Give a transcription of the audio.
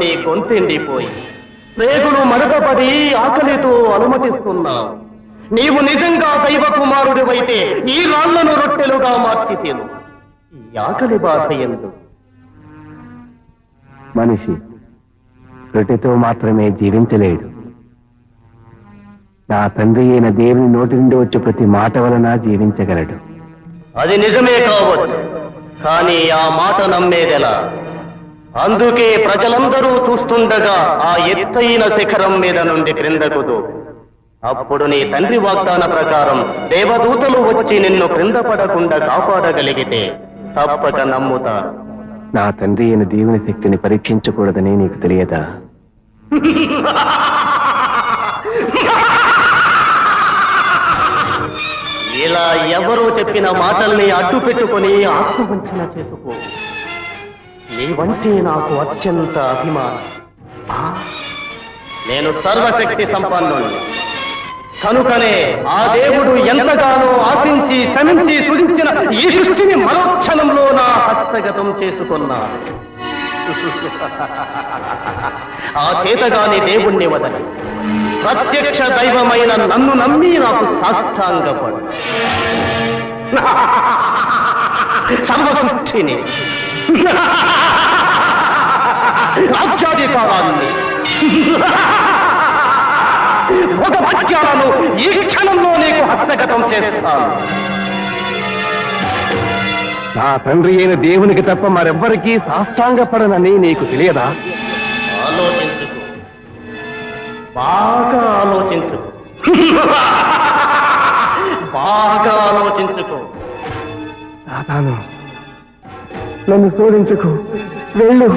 నీ గొంతెండిపోయి రేగులు మడతపడి ఆకలితో అనుమతిస్తున్నావు. నీవు నిజంగా దైవ కుమారుడివైతే ఈ రాళ్లను రొట్టెలుగా మార్చితేను. ఈ ఆకలి బాధ ఎందు మనిషి రొట్టెతో మాత్రమే జీవించలేడు. నా తండ్రి అయిన దేవుని నోటి నుండి వచ్చే ప్రతి మాట వలన జీవించగలడు. అది నిజమే కావచ్చు, కానీ ఆ మాట నమ్మేదెలా? అందుకే ప్రజలందరూ చూస్తుండగా ఆ ఎత్తైన శిఖరం మీద నుండి క్రిందకు దూకు. అప్పుడు నీ తండ్రి వాగ్దాన ప్రకారం దేవదూతలు వచ్చి నిన్ను క్రింద పడకుండా కాపాడగలిగితే తప్పక నమ్ముతా. నా తండ్రి అయిన దేవుని శక్తిని పరీక్షించకూడదని నీకు తెలియదా? ఇలా ఎవరో చెప్పిన మాటల్ని అడ్డు పెట్టుకుని ఆత్మవంచన చేసుకో. నీవంటే నాకు అత్యంత అభిమానం. నేను సర్వశక్తి సంపన్నుణ్ణి కనుకనే ఆ దేవుడు ఎంతగానో ఆశించి శ్రమించి సృజించిన ఈ సృష్టిని మరోక్షణంలో నా హస్తగతం చేసుకున్నాను. ఆ చేతగాని దేవుణ్ణి వదని ప్రత్యక్ష దైవమైన నన్ను నమ్మి నాకు సాష్టాంగపడు. సర్వసృష్టిని రాజ్యాధికారాన్ని ఒక వాక్యాలను ఈ క్షణంలో నీకు హస్తగతం చేస్తాను. నా తండ్రి అయిన దేవునికి తప్ప మరెవ్వరికీ సాష్టాంగపడనని నీకు తెలియదా? ఆలోచించుకో, బాగా ఆలోచించుకో, బాగా ఆలోచించుకో. సాతాను, నన్ను శోధించుకో, వెళ్ళు.